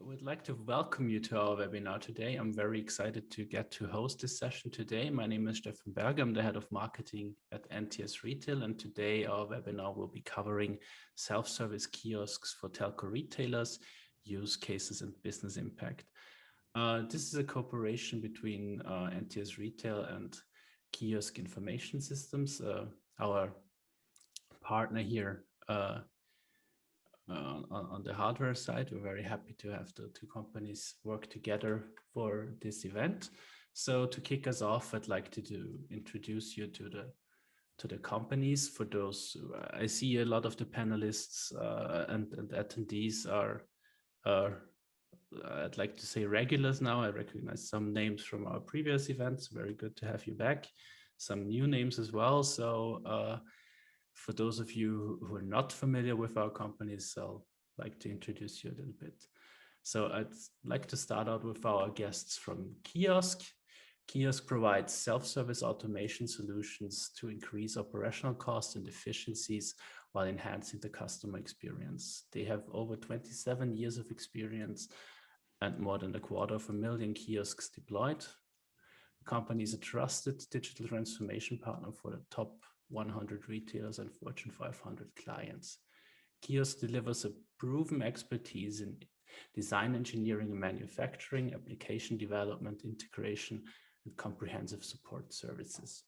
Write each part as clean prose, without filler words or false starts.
would like to welcome you to our webinar today. I'm very excited to get to host this session today. My name is Stefan Berger. I'm the head of marketing at NTS Retail, and today our webinar will be covering self-service kiosks for telco retailers, use cases, and business impact. This is a cooperation between NTS Retail and KIOSK Information Systems, our partner here on the hardware side. We're very happy to have the two companies work together for this event. So to kick us off, I'd like to introduce you to the companies. For those, I see a lot of the panelists and attendees are I'd like to say regulars now. I recognize some names from our previous events. Very good to have you back. Some new names as well. So for those of you who are not familiar with our companies, I'll like to introduce you a little bit. So I'd like to start out with our guests from Kiosk. Kiosk provides self-service automation solutions to increase operational costs and efficiencies while enhancing the customer experience. They have over 27 years of experience and more than 250,000 kiosks deployed. The company is a trusted digital transformation partner for the top 100 retailers and Fortune 500 clients. Kiosk delivers a proven expertise in design engineering and manufacturing, application development, integration, and comprehensive support services.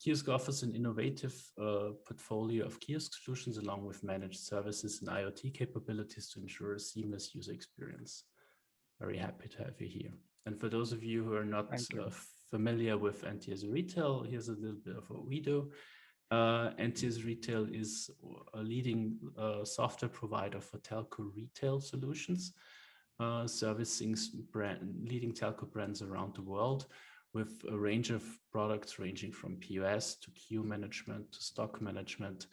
Kiosk offers an innovative portfolio of kiosk solutions along with managed services and IoT capabilities to ensure a seamless user experience. Very happy to have you here. And for those of you who are not familiar with NTS Retail, here's a little bit of what we do. NTS Retail is a leading software provider for telco retail solutions, servicing leading telco brands around the world with a range of products ranging from POS to queue management to stock management,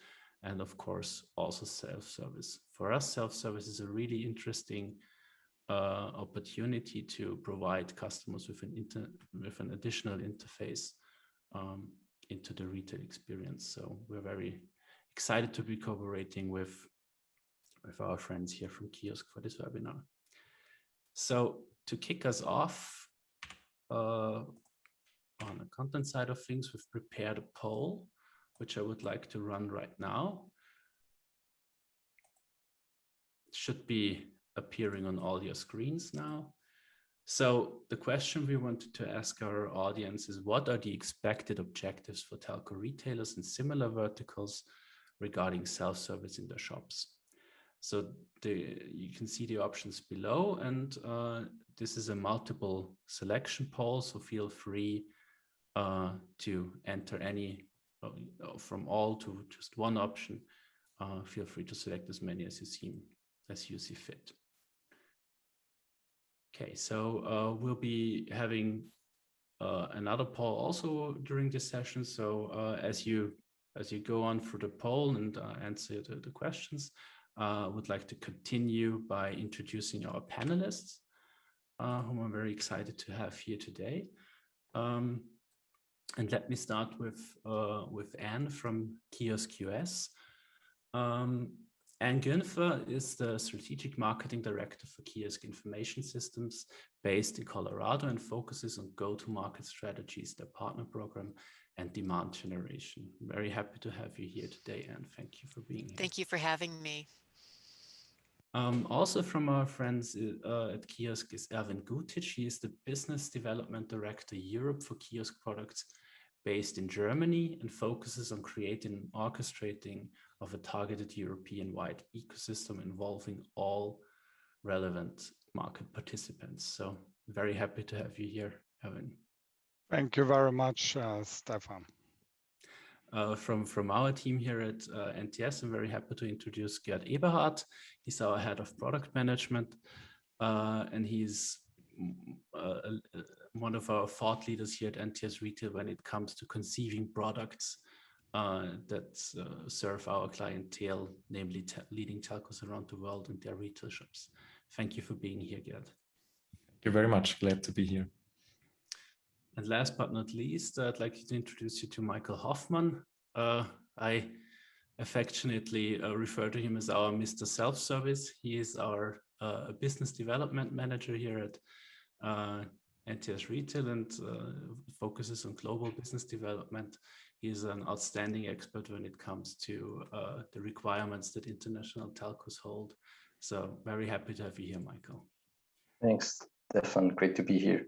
and of course also self-service. For us, self-service is a really interesting opportunity to provide customers with an additional interface into the retail experience. So we're very excited to be cooperating with our friends here from Kiosk for this webinar. So to kick us off on the content side of things, we've prepared a poll, which I would like to run right now. It should be appearing on all your screens now. So the question we wanted to ask our audience is, what are the expected objectives for telco retailers and similar verticals regarding self-service in their shops? So you can see the options below, and this is a multiple selection poll, so feel free to enter any from all to just one option. Feel free to select as many as you see fit. Okay, so we'll be having another poll also during this session. So as you go on through the poll and answer the questions, I would like to continue by introducing our panelists, whom I'm very excited to have here today. And let me start with Anne from Kiosk US. Anne Günfer is the Strategic Marketing Director for KIOSK Information Systems based in Colorado and focuses on go-to-market strategies, their partner program, and demand generation. Very happy to have you here today, Anne. Thank you for being here. Thank you for having me. Also from our friends at Kiosk is Erwin Gutic. He is the Business Development Director Europe for Kiosk products based in Germany and focuses on creating and orchestrating of a targeted European-wide ecosystem involving all relevant market participants. So very happy to have you here, Erwin. Thank you very much, Stefan. From our team here at NTS, I'm very happy to introduce Gerd Eberhardt. He's our head of product management, and he's one of our thought leaders here at NTS Retail when it comes to conceiving products that serve our clientele, namely leading telcos around the world and their retail shops. Thank you for being here, Gerd. Thank you very much. Glad to be here. And last but not least, I'd like to introduce you to Michael Hoffman. I affectionately refer to him as our Mr. Self-Service. He is our a business development manager here at NTS Retail and focuses on global business development. He's an outstanding expert when it comes to the requirements that international telcos hold. So very happy to have you here, Michael. Thanks, Stefan. Great to be here.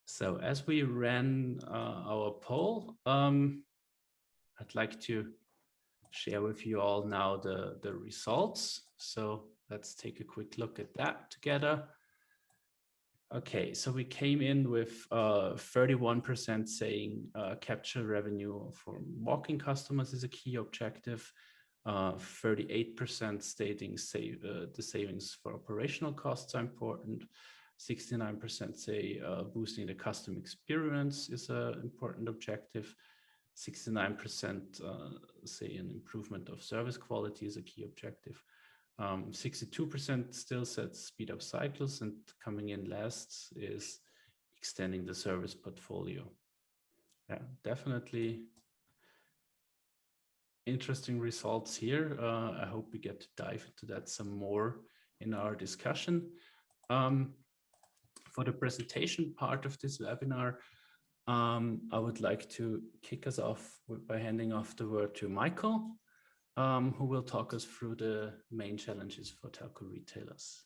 So as we ran our poll, I'd like to share with you all now the results. So let's take a quick look at that together. Okay, so we came in with 31% saying capture revenue from walking customers is a key objective, 38% stating the savings for operational costs are important, 69% say boosting the customer experience is an important objective, 69% say an improvement of service quality is a key objective. 62% still said speed up cycles, and coming in last is extending the service portfolio. Yeah, definitely interesting results here. I hope we get to dive into that some more in our discussion. For the presentation part of this webinar, I would like to kick us off by handing off the word to Michael, who will talk us through the main challenges for telco retailers.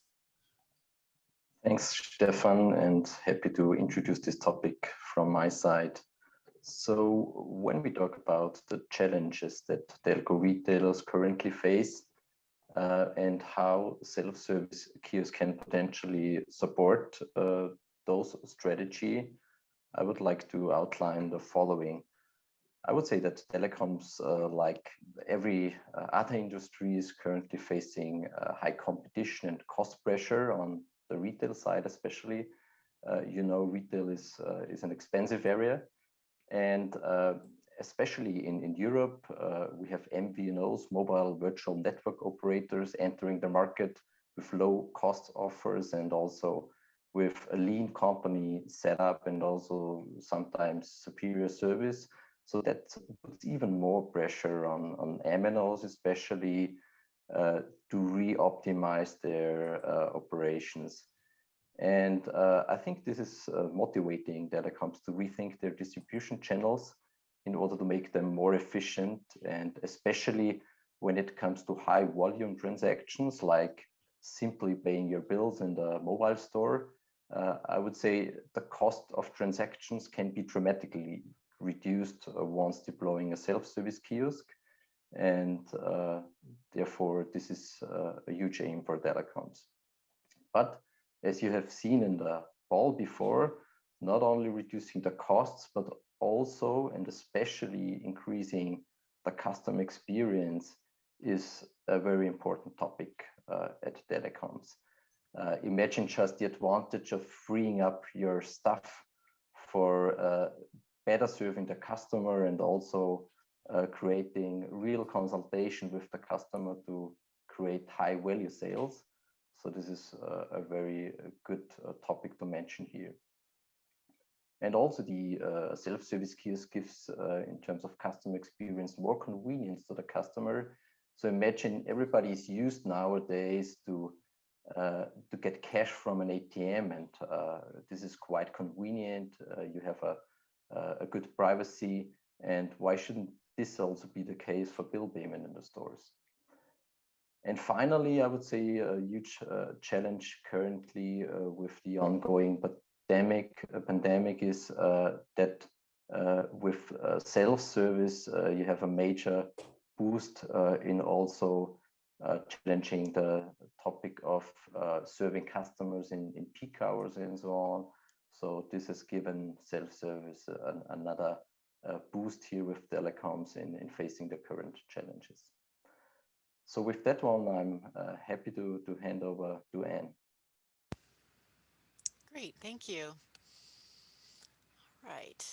Thanks, Stefan, and happy to introduce this topic from my side. So when we talk about the challenges that telco retailers currently face and how self-service kiosks can potentially support those strategy, I would like to outline the following. I would say that telecoms, like every other industry, is currently facing high competition and cost pressure on the retail side, especially. Retail is an expensive area, and especially in Europe, we have MVNOs, mobile virtual network operators, entering the market with low cost offers and also with a lean company setup and also sometimes superior service. So that puts even more pressure on MNOs, especially to re-optimize their operations. And I think this is motivating telecoms to rethink their distribution channels in order to make them more efficient, and especially when it comes to high volume transactions, like simply paying your bills in the mobile store. I would say the cost of transactions can be dramatically reduced once deploying a self-service kiosk, and therefore this is a huge aim for telecoms. But as you have seen in the poll before, not only reducing the costs, but also and especially increasing the customer experience is a very important topic at telecoms. Imagine just the advantage of freeing up your staff for better serving the customer and also creating real consultation with the customer to create high value sales. So this is a very good topic to mention here. And also the self-service kiosk gives, in terms of customer experience, more convenience to the customer. So imagine everybody is used nowadays to get cash from an ATM, and this is quite convenient. You have a good privacy, and why shouldn't this also be the case for bill payment in the stores? And finally, I would say a huge challenge currently with the ongoing pandemic is that with self-service, you have a major boost in also challenging the topic of serving customers in peak hours and so on. So this has given self-service another boost here with telecoms in facing the current challenges. So with that one, I'm happy to hand over to Anne. Great, thank you. All right.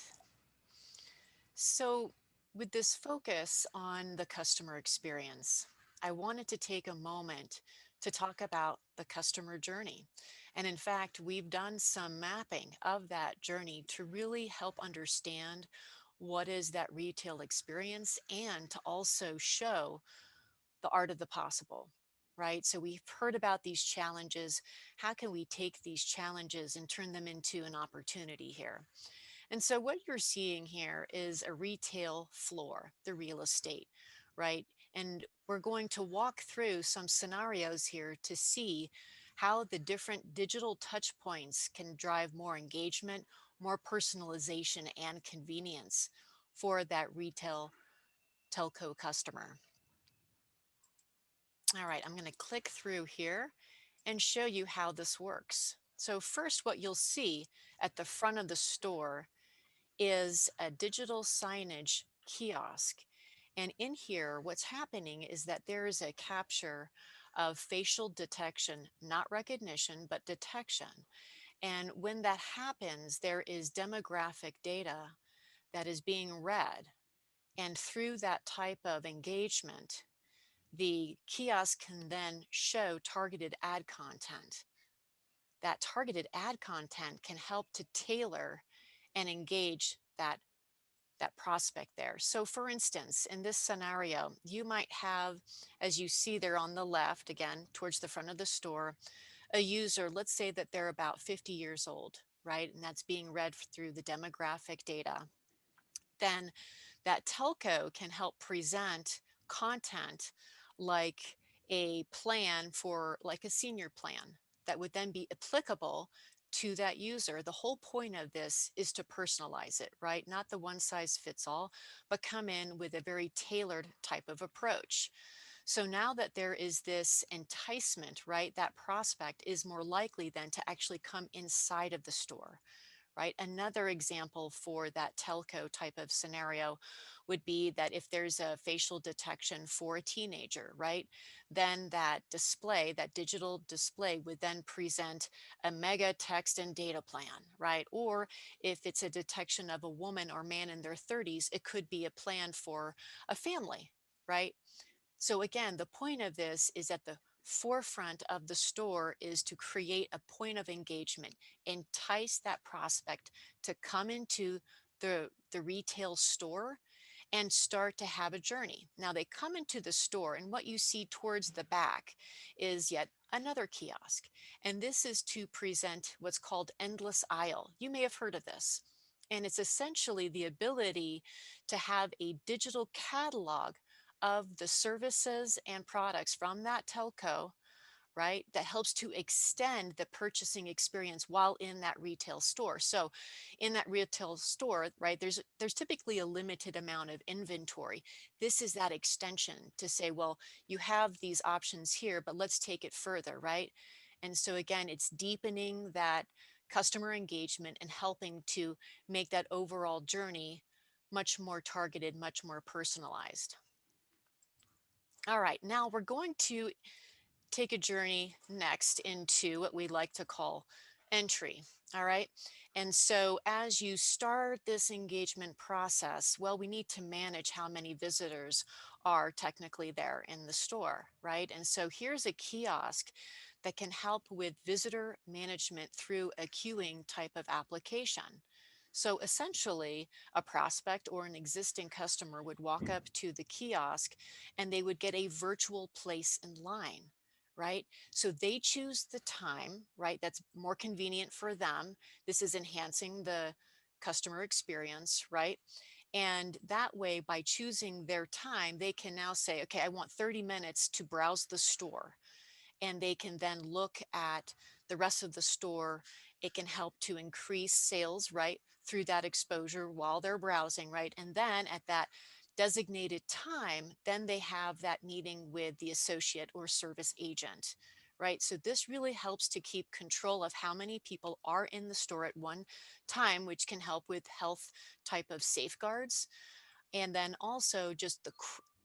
So with this focus on the customer experience, I wanted to take a moment to talk about the customer journey. And in fact, we've done some mapping of that journey to really help understand what is that retail experience and to also show the art of the possible, right? So we've heard about these challenges. How can we take these challenges and turn them into an opportunity here? And so what you're seeing here is a retail floor, the real estate, right? And we're going to walk through some scenarios here to see how the different digital touch points can drive more engagement, more personalization, and convenience for that retail telco customer. All right, I'm going to click through here and show you how this works. So first, what you'll see at the front of the store is a digital signage kiosk. And in here, what's happening is that there is a capture of facial detection, not recognition, but detection. And when that happens, there is demographic data that is being read. And through that type of engagement, the kiosk can then show targeted ad content. That targeted ad content can help to tailor and engage that prospect there. So for instance, in this scenario, you might have, as you see there on the left, again, towards the front of the store, a user, let's say that they're about 50 years old, right? And that's being read through the demographic data. Then that telco can help present content like a plan for like a senior plan that would then be applicable to that user. The whole point of this is to personalize it, right? Not the one size fits all, but come in with a very tailored type of approach. So now that there is this enticement, right, that prospect is more likely then to actually come inside of the store, right? Another example for that telco type of scenario would be that if there's a facial detection for a teenager, right, then that display, that digital display would then present a mega text and data plan, right? Or if it's a detection of a woman or man in their 30s, it could be a plan for a family, right? So again, the point of this is at the forefront of the store is to create a point of engagement, entice that prospect to come into the retail store and start to have a journey. Now they come into the store and what you see towards the back is yet another kiosk. And this is to present what's called endless aisle. You may have heard of this. And it's essentially the ability to have a digital catalog of the services and products from that telco, right, that helps to extend the purchasing experience while in that retail store. So in that retail store, right, there's typically a limited amount of inventory. This is that extension to say, well, you have these options here, but let's take it further, right? And so again, it's deepening that customer engagement and helping to make that overall journey much more targeted, much more personalized. All right, now we're going to take a journey next into what we like to call entry. All right. And so as you start this engagement process, well, we need to manage how many visitors are technically there in the store, right? And so here's a kiosk that can help with visitor management through a queuing type of application. So essentially, a prospect or an existing customer would walk up to the kiosk and they would get a virtual place in line, right? So they choose the time, right? That's more convenient for them. This is enhancing the customer experience, right? And that way, by choosing their time, they can now say, okay, I want 30 minutes to browse the store. And they can then look at the rest of the store. It can help to increase sales, right, through that exposure while they're browsing, right? And then at that designated time, then they have that meeting with the associate or service agent, right? So this really helps to keep control of how many people are in the store at one time, which can help with health type of safeguards. And then also just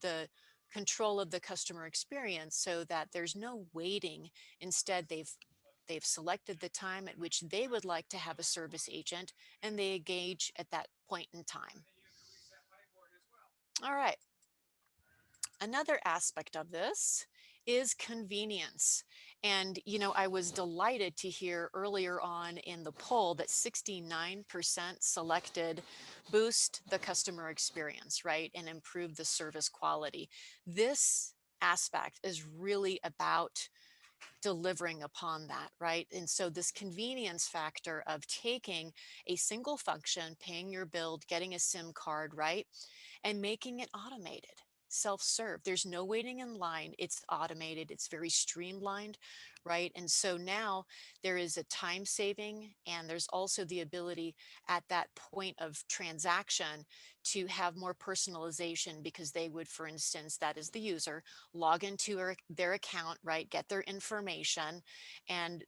the control of the customer experience so that there's no waiting. Instead, they've selected the time at which they would like to have a service agent and they engage at that point in time. All right. Another aspect of this is convenience. And, you know, I was delighted to hear earlier on in the poll that 69% selected boost the customer experience, right, and improve the service quality. This aspect is really about delivering upon that, right? And so this convenience factor of taking a single function, paying your bill, getting a SIM card, right? And making it automated, self-serve. There's no waiting in line. It's automated. It's very streamlined, right? And so now there is a time saving, and there's also the ability at that point of transaction to have more personalization, because they would, for instance, that is the user, log into their account, right? Get their information, and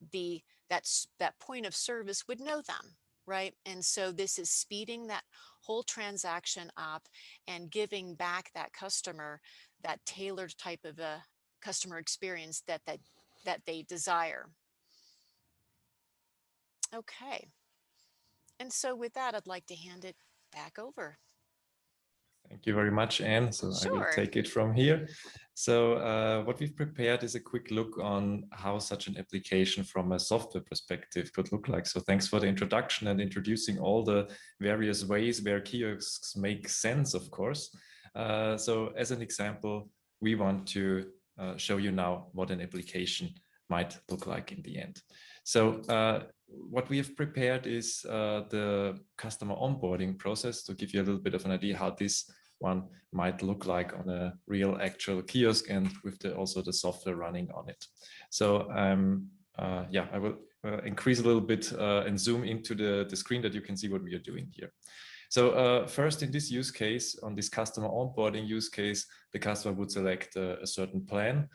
that point of service would know them, right? And so this is speeding that whole transaction up and giving back that customer that tailored type of a customer experience that they desire. Okay. And so with that, I'd like to hand it back over. Thank you very much, Anne. So I will Sure. take it from here. So what we've prepared is a quick look on how such an application from a software perspective could look like. So thanks for the introduction and introducing all the various ways where kiosks make sense, of course. So as an example, we want to show you now what an application might look like in the end. So what we have prepared is the customer onboarding process to give you a little bit of an idea how this one might look like on a real actual kiosk and with also the software running on it. So yeah, I will increase a little bit and zoom into the screen that you can see what we are doing here. So first, in this use case, on this customer onboarding use case, the customer would select a certain plan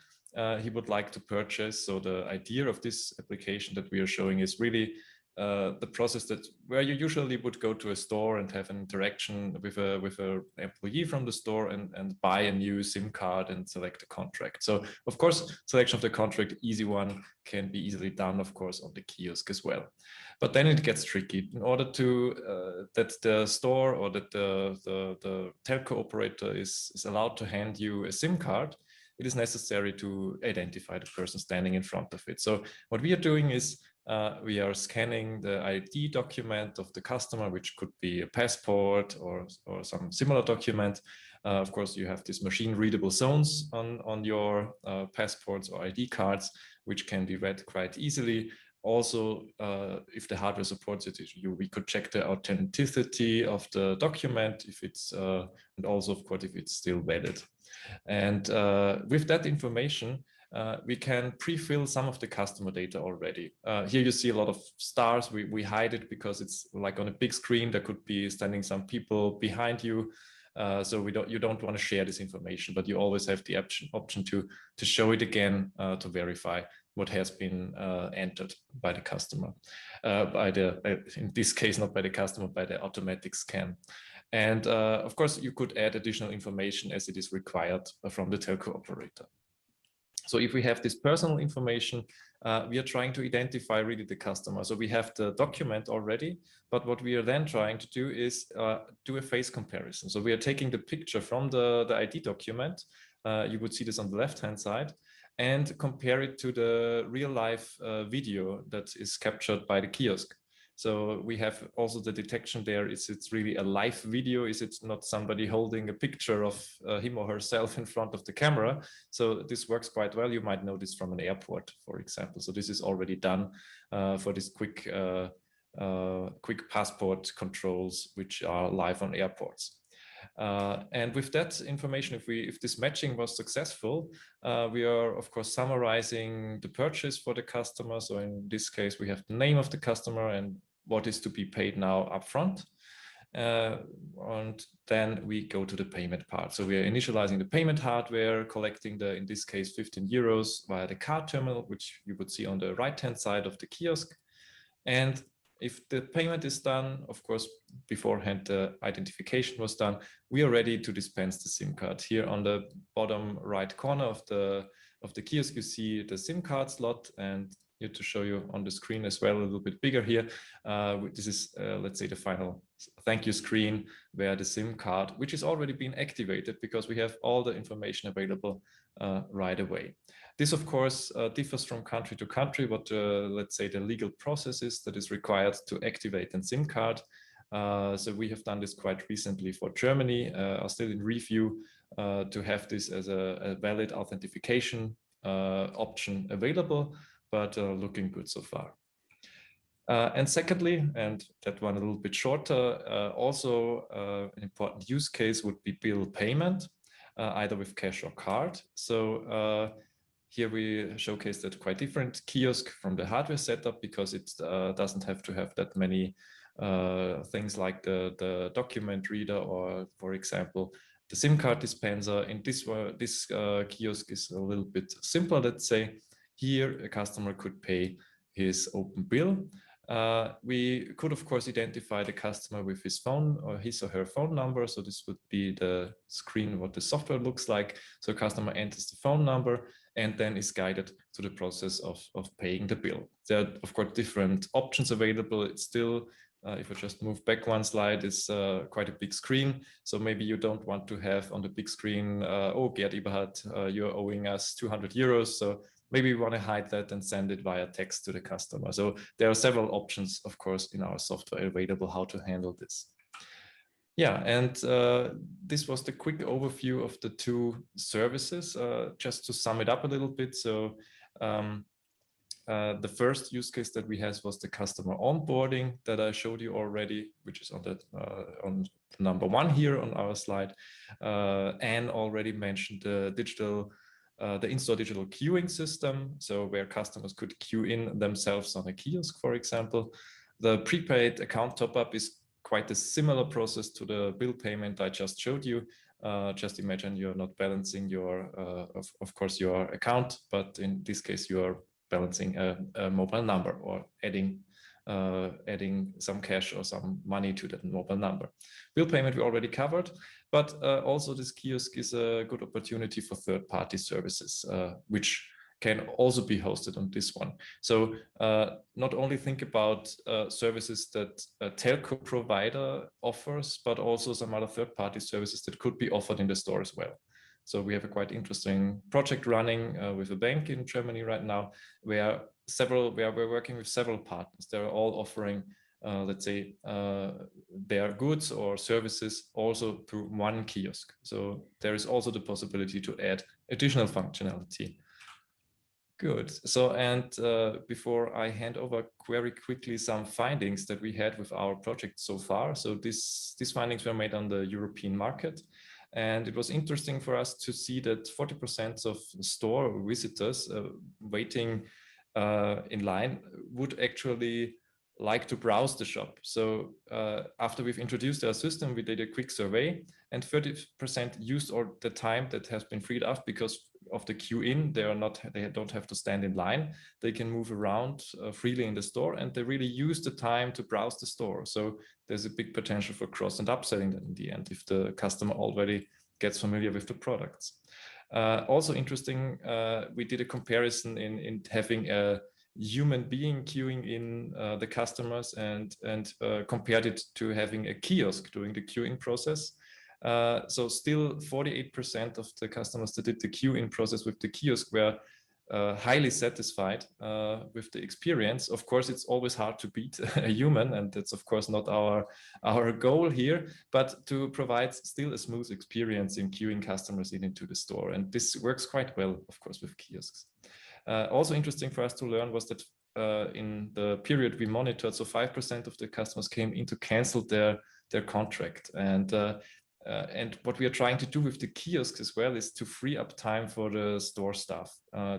he would like to purchase. So the idea of this application that we are showing is really the process where you usually would go to a store and have an interaction with a employee from the store and buy a new SIM card and select a contract. So of course, selection of the contract, easy one, can be easily done, of course, on the kiosk as well. But then it gets tricky. In order to that the store or that the telco operator is allowed to hand you a SIM card, it is necessary to identify the person standing in front of it. So what we are doing is we are scanning the ID document of the customer, which could be a passport or some similar document. Of course, you have these machine readable zones on your passports or ID cards, which can be read quite easily. Also, if the hardware supports it, we could check the authenticity of the document, if it's, and also, of course, if it's still valid. And with that information, we can pre-fill some of the customer data already. Here you see a lot of stars. We hide it because it's like on a big screen. There could be standing some people behind you. So you don't want to share this information, but you always have the option to show it again to verify what has been entered by the customer. In this case, not by the customer, by the automatic scan. And of course, you could add additional information as it is required from the telco operator. So if we have this personal information, we are trying to identify really the customer. So we have the document already, but what we are then trying to do is do a face comparison. So we are taking the picture from the ID document. You would see this on the left-hand side, and compare it to the real life video that is captured by the kiosk. So we have also the detection there. Is it really a live video? Is it not somebody holding a picture of him or herself in front of the camera? So this works quite well. You might know this from an airport, for example. So this is already done for this quick passport controls, which are live on airports. And with that information, if this matching was successful, we are, of course, summarizing the purchase for the customer. So in this case, we have the name of the customer and what is to be paid now upfront. And then we go to the payment part. So we are initializing the payment hardware, collecting in this case, 15 euros via the card terminal, which you would see on the right-hand side of the kiosk. And if the payment is done, of course, beforehand the identification was done, we are ready to dispense the SIM card. Here on the bottom right corner of the kiosk, you see the SIM card slot, and here to show you on the screen as well, a little bit bigger here. This is, let's say, the final thank you screen where the SIM card, which is already been activated because we have all the information available right away. This, of course, differs from country to country, what, let's say, the legal process is that is required to activate a SIM card. So we have done this quite recently for Germany, are still in review. to have this as a valid authentication option available, but looking good so far. And secondly, and that one a little bit shorter, also an important use case would be bill payment, either with cash or card. So here we showcase that quite different kiosk from the hardware setup, because it doesn't have to have that many things like the document reader, or for example, the SIM card dispenser. In this kiosk is a little bit simpler, let's say. Here a customer could pay his open bill. We could, of course, identify the customer with his phone or his or her phone number. So this would be the screen, what the software looks like. So customer enters the phone number and then is guided to the process of paying the bill. There are, of course, different options available. It's still, if I just move back one slide, it's quite a big screen. So maybe you don't want to have on the big screen, oh, Gerd Eberhard, you're owing us 200 euros. So maybe we want to hide that and send it via text to the customer. So there are several options, of course, in our software available how to handle this. Yeah, and this was the quick overview of the two services. Just to sum it up a little bit. So the first use case that we had was the customer onboarding that I showed you already, which is on number one here on our slide. Anne already mentioned the in-store digital queuing system, so where customers could queue in themselves on a kiosk, for example. The prepaid account top-up is quite a similar process to the bill payment I just showed you. Just imagine you're not balancing your, of course, your account, but in this case, you are balancing a mobile number or adding some cash or some money to that mobile number. Bill payment we already covered, but also this kiosk is a good opportunity for third-party services, which can also be hosted on this one. So not only think about services that a telco provider offers, but also some other third-party services that could be offered in the store as well. So we have a quite interesting project running with a bank in Germany right now, where we're working with several partners. They're all offering, let's say, their goods or services also through one kiosk. So there is also the possibility to add additional functionality. Good. So, and before I hand over very quickly some findings that we had with our project so far. So these findings were made on the European market. And it was interesting for us to see that 40% of store visitors waiting in line would actually like to browse the shop. So after we've introduced our system, we did a quick survey, and 30% used all the time that has been freed up because of the queue in. They don't have to stand in line. They can move around freely in the store, and they really use the time to browse the store. So there's a big potential for cross and upselling that in the end, if the customer already gets familiar with the products. Also interesting, we did a comparison in having a human being queuing in the customers and compared it to having a kiosk doing the queuing process. So still 48% of the customers that did the queuing process with the kiosk were highly satisfied with the experience. Of course, it's always hard to beat a human, and that's of course not our goal here, but to provide still a smooth experience in queuing customers into the store. And this works quite well, of course, with kiosks. Also interesting for us to learn was that in the period we monitored, so 5% of the customers came in to cancel their contract. And what we are trying to do with the kiosks as well is to free up time for the store staff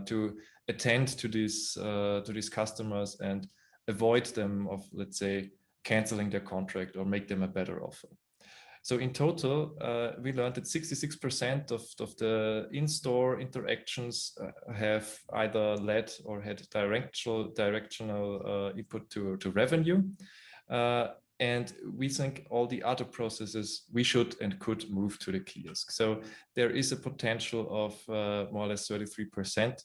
to attend to these customers and avoid them of, let's say, canceling their contract or make them a better offer. So in total, we learned that 66% of the in-store interactions have either led or had directional input to revenue. And we think all the other processes we should and could move to the kiosk. So there is a potential of more or less 33%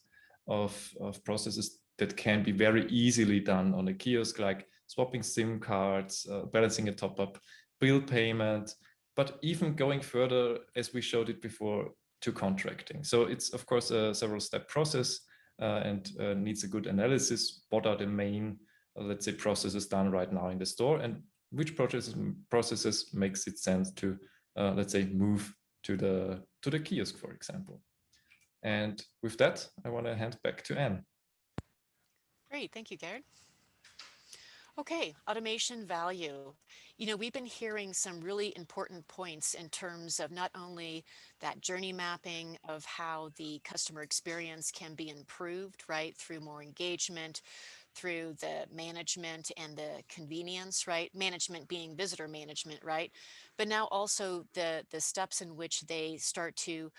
of processes that can be very easily done on a kiosk, like swapping SIM cards, balancing a top-up, bill payment, but even going further, as we showed it before, to contracting. So it's, of course, a several-step process and needs a good analysis. What are the main, let's say, processes done right now in the store, and which processes makes it sense to, let's say, move to the to the kiosk, for example. And with that, I want to hand back to Anne. Great, thank you, Gerd. Okay, automation value. You know, we've been hearing some really important points in terms of not only that journey mapping of how the customer experience can be improved, right, through more engagement, through the management and the convenience, right? Management being visitor management, right? But now also the steps in which they start to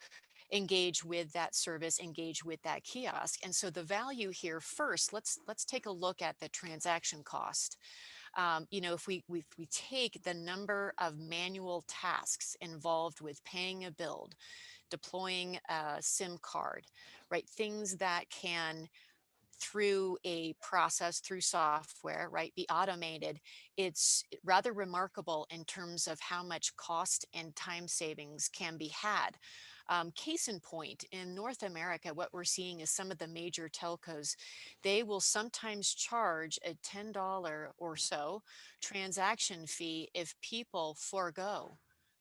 engage with that service, engage with that kiosk. And so the value here first, let's take a look at the transaction cost. You know, if we take the number of manual tasks involved with paying a bill, deploying a SIM card, right? Things that can through a process through software, right, be automated, it's rather remarkable in terms of how much cost and time savings can be had. Case in point, in North America, what we're seeing is some of the major telcos, they will sometimes charge a $10 or so transaction fee if people forego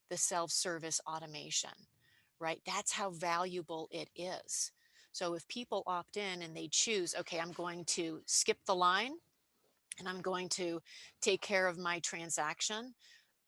the self-service automation, right? That's how valuable it is. So if people opt in and they choose, okay, I'm going to skip the line and I'm going to take care of my transaction,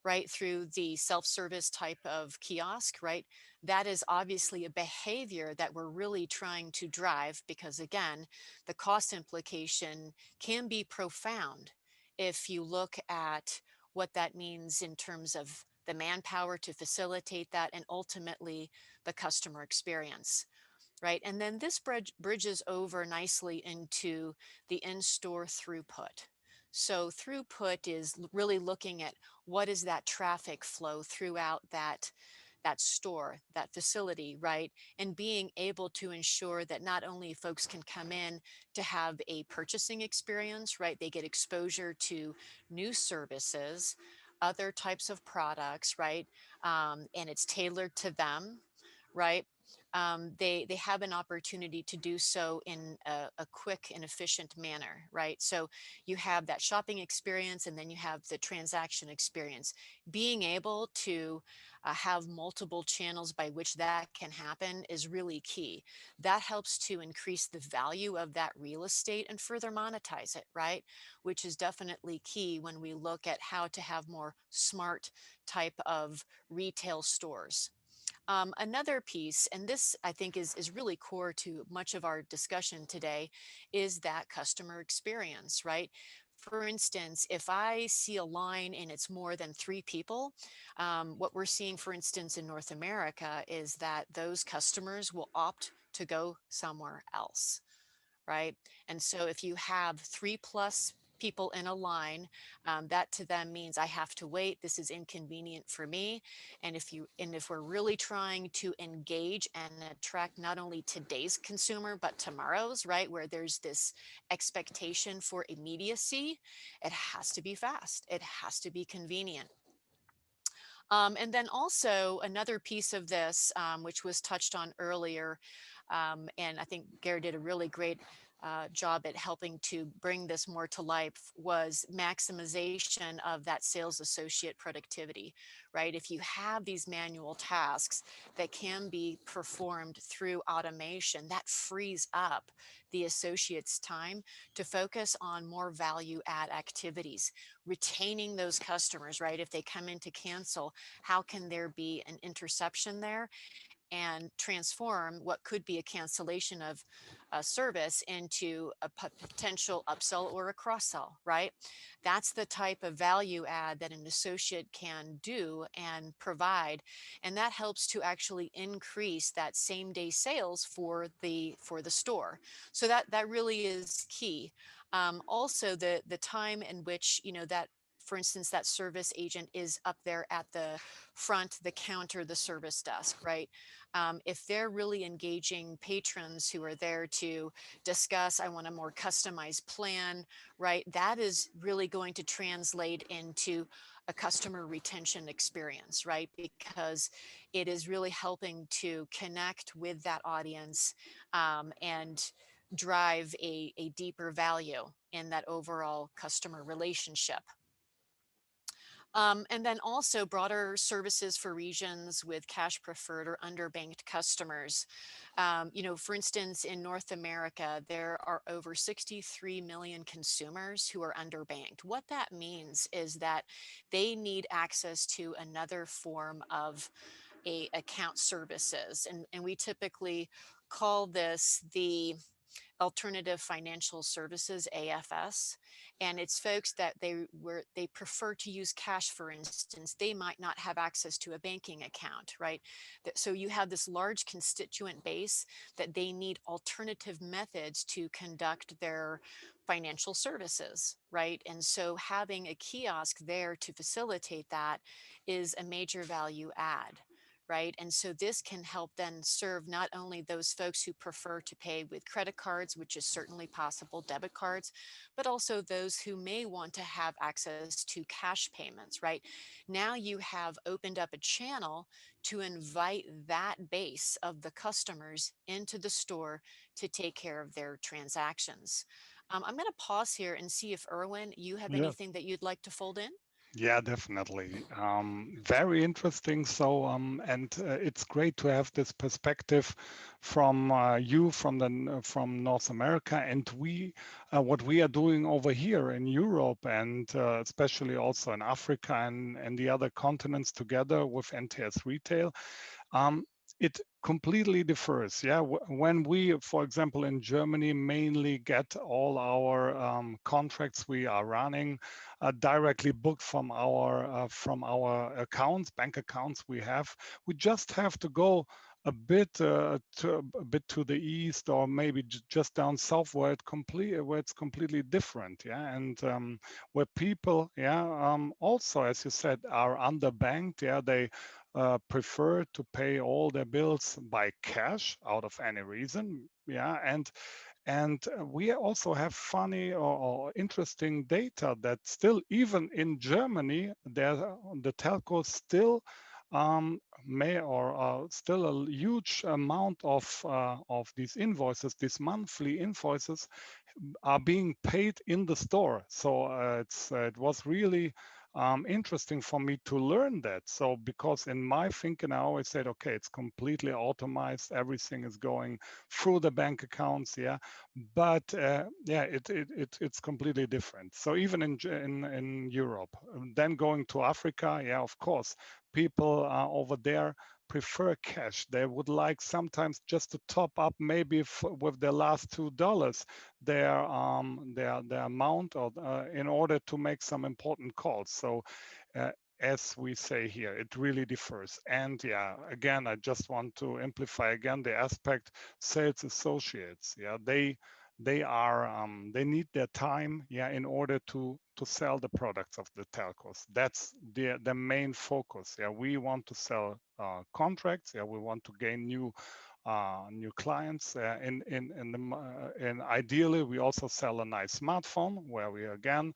right, through the self-service type of kiosk, right? That is obviously a behavior that we're really trying to drive because, again, the cost implication can be profound if you look at what that means in terms of the manpower to facilitate that and ultimately the customer experience. Right. And then this bridges over nicely into the in-store throughput. So throughput is really looking at what is that traffic flow throughout that store, that facility, right? And being able to ensure that not only folks can come in to have a purchasing experience, right? They get exposure to new services, other types of products, right? And it's tailored to them, right? They have an opportunity to do so in a quick and efficient manner, right? So you have that shopping experience and then you have the transaction experience. Being able to have multiple channels by which that can happen is really key. That helps to increase the value of that real estate and further monetize it, right? Which is definitely key when we look at how to have more smart type of retail stores. Another piece, and this I think is really core to much of our discussion today, is that customer experience, right? For instance, if I see a line and it's more than 3 people, what we're seeing, for instance, in North America is that those customers will opt to go somewhere else, right? And so if you have 3+ people in a line, that to them means I have to wait. This is inconvenient for me. And if we're really trying to engage and attract not only today's consumer, but tomorrow's, right, where there's this expectation for immediacy, it has to be fast. It has to be convenient. And then also another piece of this, which was touched on earlier, and I think Gary did a really great job at helping to bring this more to life, was maximization of that sales associate productivity, right? If you have these manual tasks that can be performed through automation, that frees up the associate's time to focus on more value add activities, retaining those customers, right? If they come in to cancel, how can there be an interception there and transform what could be a cancellation of a service into a potential upsell or a cross sell, right? That's the type of value add that an associate can do and provide. And that helps to actually increase that same day sales for the store. So that really is key. Also the time in which, you know, that, for instance, that service agent is up there at the front, the counter, the service desk, right? If they're really engaging patrons who are there to discuss, I want a more customized plan, right? That is really going to translate into a customer retention experience, right? Because it is really helping to connect with that audience and drive a deeper value in that overall customer relationship. And then also broader services for regions with cash preferred or underbanked customers. For instance, in North America, there are over 63 million consumers who are underbanked. What that means is that they need access to another form of account services. And we typically call this the Alternative Financial Services, AFS, and it's folks that they prefer to use cash. For instance, they might not have access to a banking account, right? So you have this large constituent base that they need alternative methods to conduct their financial services, right? And so having a kiosk there to facilitate that is a major value add. Right. And so this can help then serve not only those folks who prefer to pay with credit cards, which is certainly possible, debit cards, but also those who may want to have access to cash payments. Right. Now you have opened up a channel to invite that base of the customers into the store to take care of their transactions. I'm going to pause here and see if Erwin, you have Yes. anything that you'd like to fold in? Yeah, definitely. Very interesting. So, and it's great to have this perspective from you from North America, and what we are doing over here in Europe, and especially also in Africa and the other continents together with NTS Retail. It completely differs. Yeah, when we, for example, in Germany, mainly get all our contracts we are running directly booked from our accounts, bank accounts we have. We just have to go a bit to the east, or maybe just down south, where it's completely different. Yeah, and where people, also, as you said, are underbanked. Yeah, they prefer to pay all their bills by cash out of any reason. Yeah, and we also have funny or interesting data that still, even in Germany, the telcos still still a huge amount of these invoices, these monthly invoices, are being paid in the store. So it was really interesting for me to learn that. So because in my thinking, I always said, okay, it's completely automated, everything is going through the bank accounts, yeah. But it's completely different. So even in Europe, then going to Africa, yeah, of course, people over there prefer cash. They would like sometimes just to top up, maybe with their last $2, their amount, or in order to make some important calls. So as we say here, it really differs. And yeah, again, I just want to amplify again the aspect sales associates. Yeah, they need their time, yeah, in order to sell the products of the telcos. That's the main focus. Yeah, we want to sell contracts. Yeah, we want to gain new clients. And ideally, we also sell a nice smartphone where we again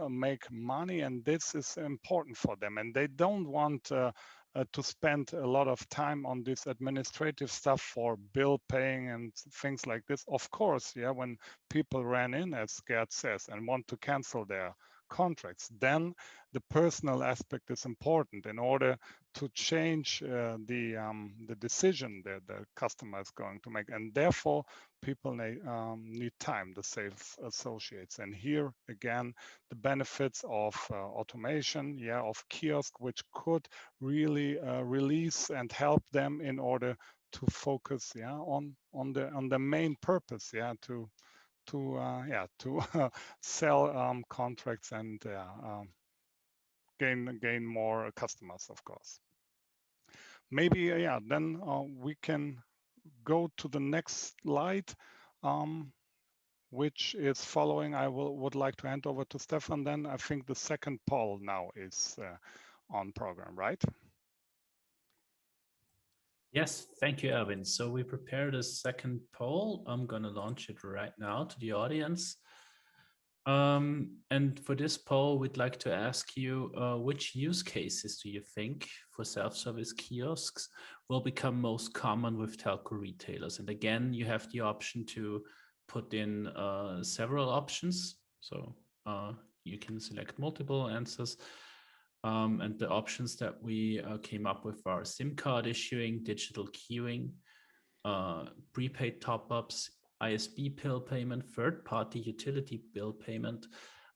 make money, and this is important for them. And they don't want to spend a lot of time on this administrative stuff for bill paying and things like this. Of course, yeah, when people ran in, as Gerd says, and want to cancel their contracts, then the personal aspect is important in order to change the decision that the customer is going to make. And therefore, people need time, the sales associates. And here again, the benefits of automation, yeah, of kiosk, which could really release and help them in order to focus, yeah, on the main purpose, yeah, to sell contracts and gain more customers, of course. Maybe then we can go to the next slide, which is following. I would like to hand over to Stefan. Then I think the second poll now is on program, right? Yes, thank you, Erwin. So we prepared a second poll. I'm going to launch it right now to the audience. And for this poll, we'd like to ask you, which use cases do you think for self-service kiosks will become most common with telco retailers? And again, you have the option to put in several options. So you can select multiple answers. And the options that we came up with are SIM card issuing, digital queuing, prepaid top-ups, ISP bill payment, third-party utility bill payment,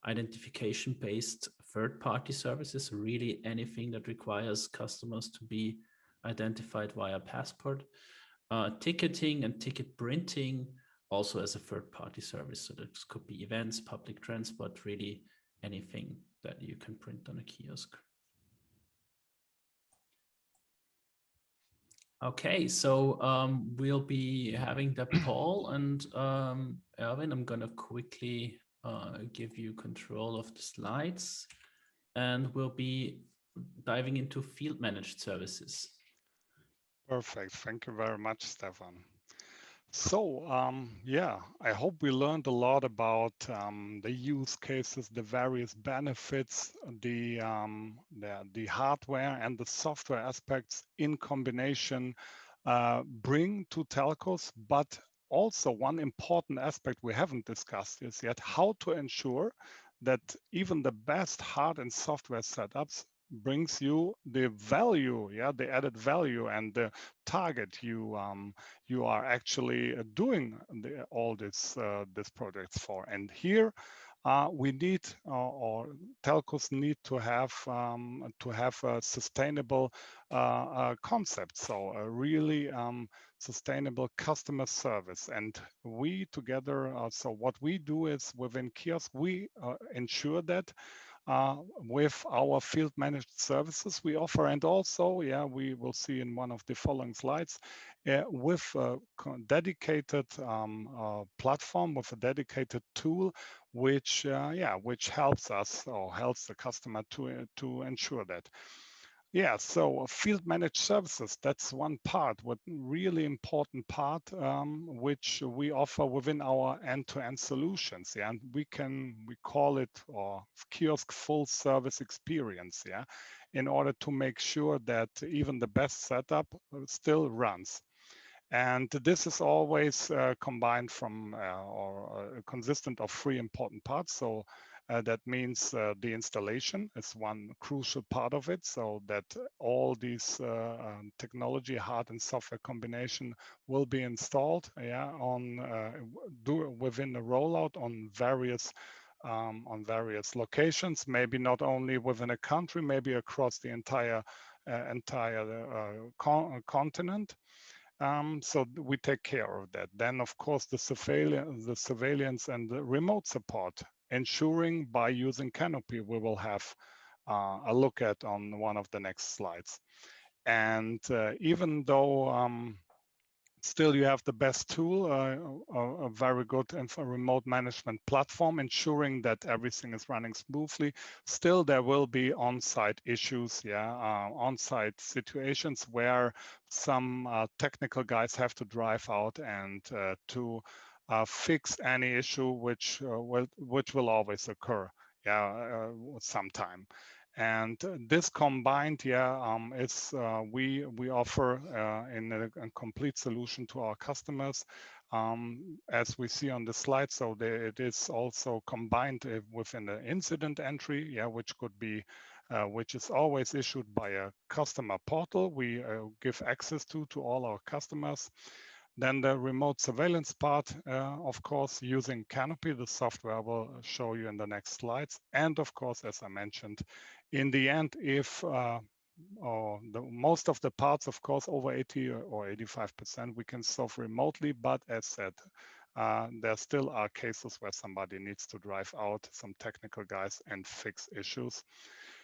identification-based third-party services, really anything that requires customers to be identified via passport, ticketing and ticket printing, also as a third-party service. So this could be events, public transport, really anything that you can print on a kiosk. Okay, so we'll be having the poll, and Erwin, I'm gonna quickly give you control of the slides, and we'll be diving into field managed services. Perfect. Thank you very much, Stefan. So yeah, I hope we learned a lot about the use cases, the various benefits, the hardware and the software aspects in combination bring to telcos. But also one important aspect we haven't discussed is yet how to ensure that even the best hard and software setups brings you the value, the added value and the target you are actually doing all this projects for. And here we need, or telcos need to have a sustainable concept, so a really sustainable customer service. And we together, so what we do is within Kiosk, we ensure that with our field managed services we offer, and also, we will see in one of the following slides, with a dedicated platform, with a dedicated tool, which helps us or helps the customer to ensure that. Yeah, so field managed services, that's one part, what really important part, which we offer within our end-to-end solutions. Yeah, and we call it or kiosk full service experience. Yeah, in order to make sure that even the best setup still runs. And this is always combined from or consistent of three important parts. So that means the installation is one crucial part of it, so that all these technology, hard and software combination will be installed on within the rollout on various locations, maybe not only within a country, maybe across the entire continent. So we take care of that. Then, of course, the surveillance and the remote support, ensuring by using CANOPY, we will have a look at on one of the next slides. And even though still you have the best tool, a very good remote management platform, ensuring that everything is running smoothly, still there will be on-site issues, on-site situations where some technical guys have to drive out and to fix any issue which will always occur sometime. And this combined, is we offer in a complete solution to our customers, as we see on the slide. So it is also combined within the incident entry, which could be, which is always issued by a customer portal. We give access to all our customers. Then the remote surveillance part, of course, using CANOPY, the software I will show you in the next slides. And of course, as I mentioned, in the end, if most of the parts, of course, over 80 or 85%, we can solve remotely. But as said, there still are cases where somebody needs to drive out, some technical guys, and fix issues.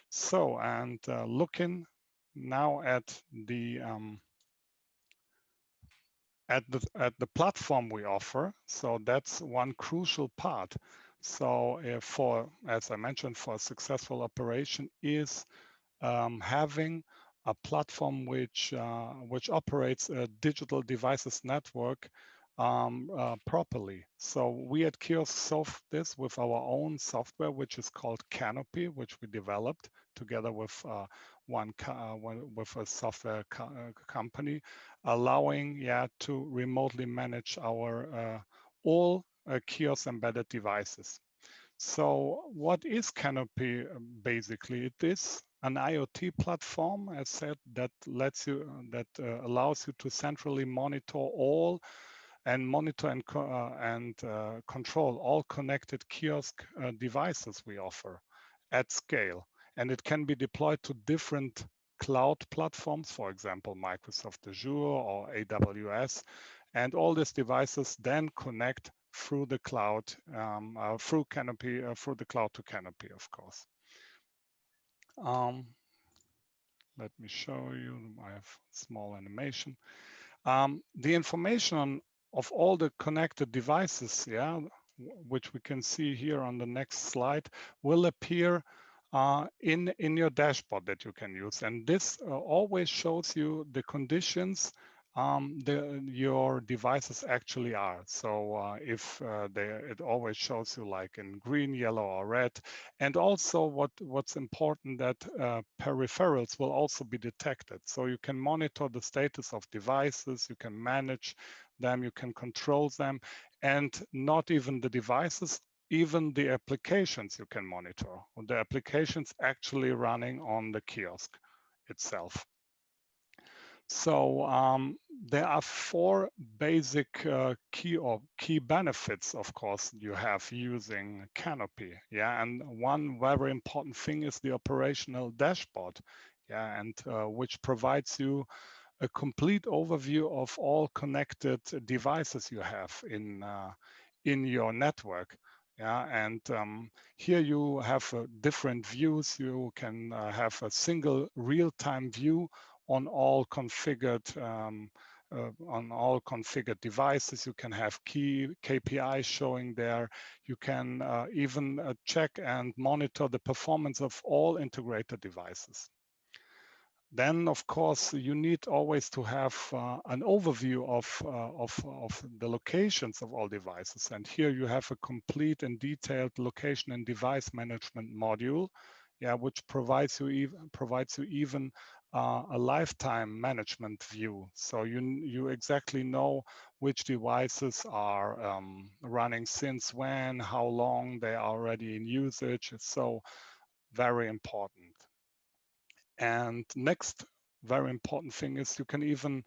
So, and looking now at the platform we offer. So that's one crucial part. So as I mentioned, for a successful operation is having a platform which operates a digital devices network properly. So we at Kiosk solve this with our own software, which is called CANOPY, which we developed together with with a software company, allowing to remotely manage our all kiosk embedded devices. So what is CANOPY? Basically, it is an IoT platform, as said, that lets you, allows you to centrally monitor all and control all connected kiosk devices we offer at scale. And it can be deployed to different cloud platforms, for example, Microsoft Azure or AWS. And all these devices then connect through the cloud, through CANOPY, through the cloud to CANOPY, of course. Let me show you, I have a small animation. The information of all the connected devices, yeah, which we can see here on the next slide, will appear in your dashboard that you can use. And this always shows you the conditions your devices actually are. So if it always shows you like in green, yellow, or red. And also what's important that peripherals will also be detected. So you can monitor the status of devices, you can manage them, you can control them, and not even the devices, even the applications you can monitor. The applications actually running on the kiosk itself. So there are four basic key benefits, of course, you have using CANOPY. Yeah, and one very important thing is the operational dashboard. Yeah, and which provides you a complete overview of all connected devices you have in your network. Yeah, and here you have different views. You can have a single real-time view on all configured devices. You can have key KPIs showing there. You can even check and monitor the performance of all integrated devices. Then, of course, you need always to have an overview of the locations of all devices. And here you have a complete and detailed location and device management module, yeah, which provides you even a lifetime management view. So you exactly know which devices are running since when, how long they are already in usage. So very important. And next very important thing is you can even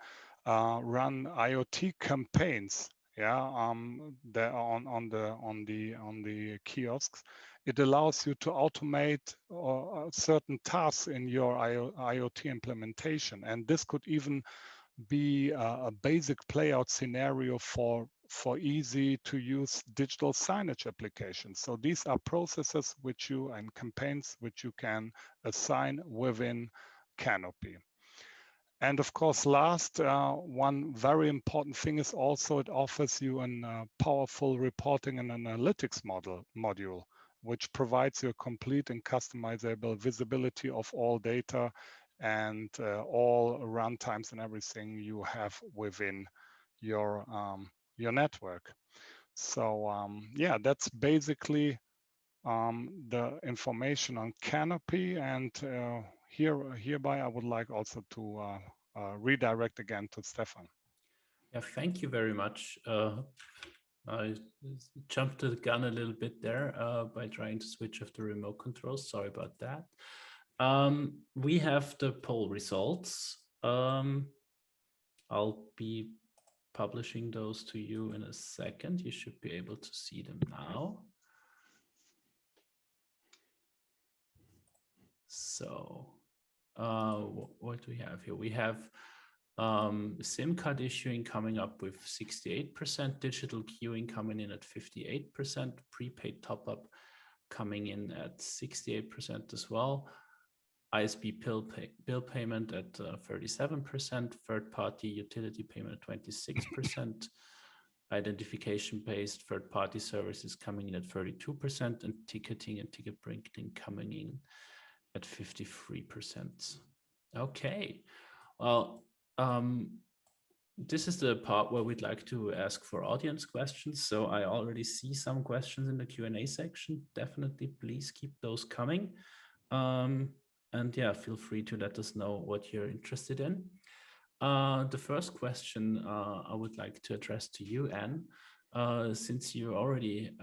run IoT campaigns. Yeah, on the kiosks. It allows you to automate certain tasks in your IoT implementation, and this could even be a basic playout scenario for easy to use digital signage applications. So these are processes and campaigns which you can assign within CANOPY. And of course, last, one very important thing is also it offers you a powerful reporting and analytics module, which provides you a complete and customizable visibility of all data and all runtimes and everything you have within your network. So yeah, that's basically the information on CANOPY, and hereby I would like also to redirect again to Stefan. Yeah, thank you very much. I jumped the gun a little bit there by trying to switch off the remote controls. Sorry about that. We have the poll results. I'll be publishing those to you in a second. You should be able to see them now. So what do we have here? We have SIM card issuing coming up with 68%, digital queuing coming in at 58%, prepaid top-up coming in at 68% as well, ISP bill payment at 37%, third-party utility payment at 26%, identification-based third-party services coming in at 32%, and ticketing and ticket printing coming in at 53%. Okay, well, this is the part where we'd like to ask for audience questions. So I already see some questions in the Q&A section. Definitely, please keep those coming. And yeah, feel free to let us know what you're interested in. The first question I would like to address to you, Anne, since you already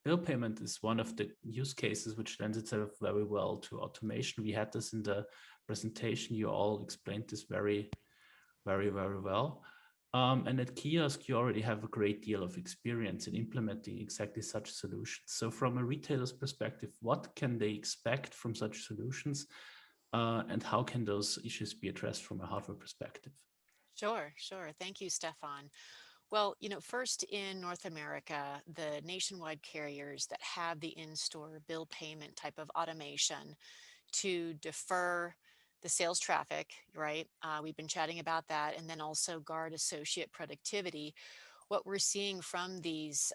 bill payment is one of the use cases which lends itself very well to automation. We had this in the presentation. You all explained this very, very, very well. And at Kiosk, you already have a great deal of experience in implementing exactly such solutions. So from a retailer's perspective, what can they expect from such solutions? And how can those issues be addressed from a hardware perspective? Sure, sure. Thank you, Stefan. Well, first in North America, the nationwide carriers that have the in-store bill payment type of automation to defer the sales traffic, right? We've been chatting about that, and then also guard associate productivity. What we're seeing from these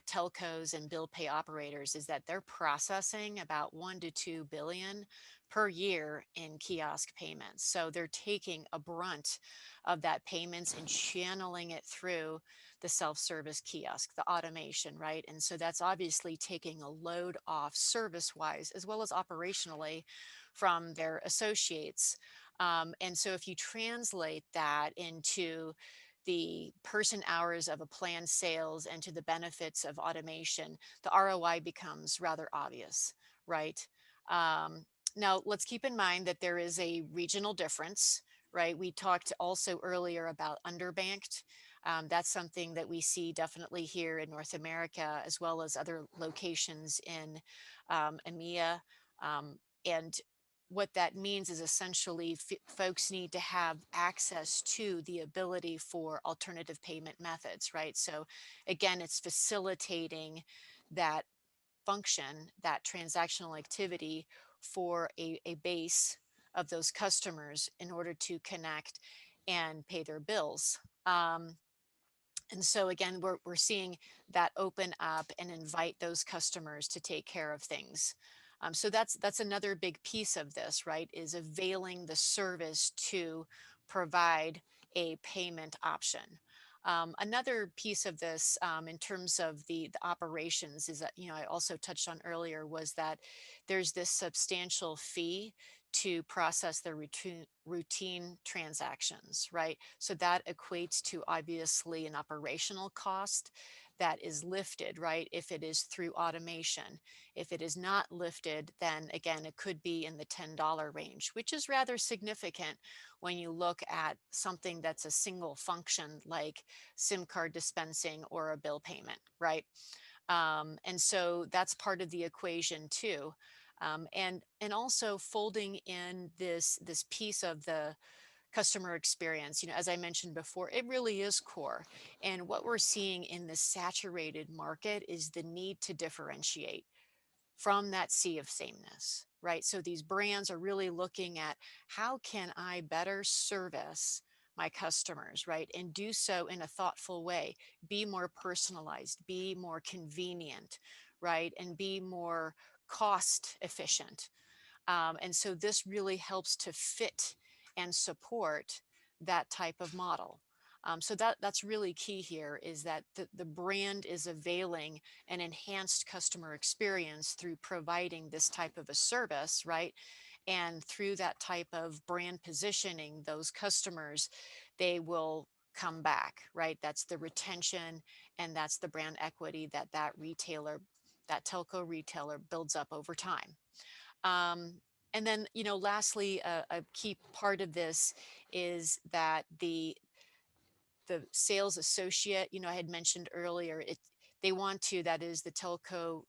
telcos and bill pay operators is that they're processing about 1 to 2 billion per year in kiosk payments. So they're taking a brunt of that payments and channeling it through the self-service kiosk, the automation, right? And so that's obviously taking a load off service-wise as well as operationally from their associates. And so if you translate that into the person hours of a planned sales and to the benefits of automation, the ROI becomes rather obvious, right? Um, Now, let's keep in mind that there is a regional difference, right? We talked also earlier about underbanked. That's something that we see definitely here in North America, as well as other locations in EMEA. And what that means is essentially folks need to have access to the ability for alternative payment methods, right? So again, it's facilitating that function, that transactional activity for a base of those customers in order to connect and pay their bills. And so again, we're seeing that open up and invite those customers to take care of things. So that's another big piece of this, right? Is availing the service to provide a payment option. Another piece of this in terms of the operations is that, I also touched on earlier was that there's this substantial fee to process the routine transactions, right? So that equates to obviously an operational cost that is lifted, right? If it is through automation. If it is not lifted, then again, it could be in the $10 range, which is rather significant when you look at something that's a single function like SIM card dispensing or a bill payment, right? And so that's part of the equation too. And also folding in this piece of the customer experience, as I mentioned before, it really is core. And what we're seeing in the saturated market is the need to differentiate from that sea of sameness, right? So these brands are really looking at how can I better service my customers, right? And do so in a thoughtful way, be more personalized, be more convenient, right? And be more cost efficient. And so this really helps to fit and support that type of model. So that's really key here is that the brand is availing an enhanced customer experience through providing this type of a service, right? And through that type of brand positioning, those customers, they will come back, right? That's the retention and that's the brand equity that retailer, that telco retailer builds up over time. And then, lastly, a key part of this is that the sales associate, I had mentioned earlier, they want to, that is the telco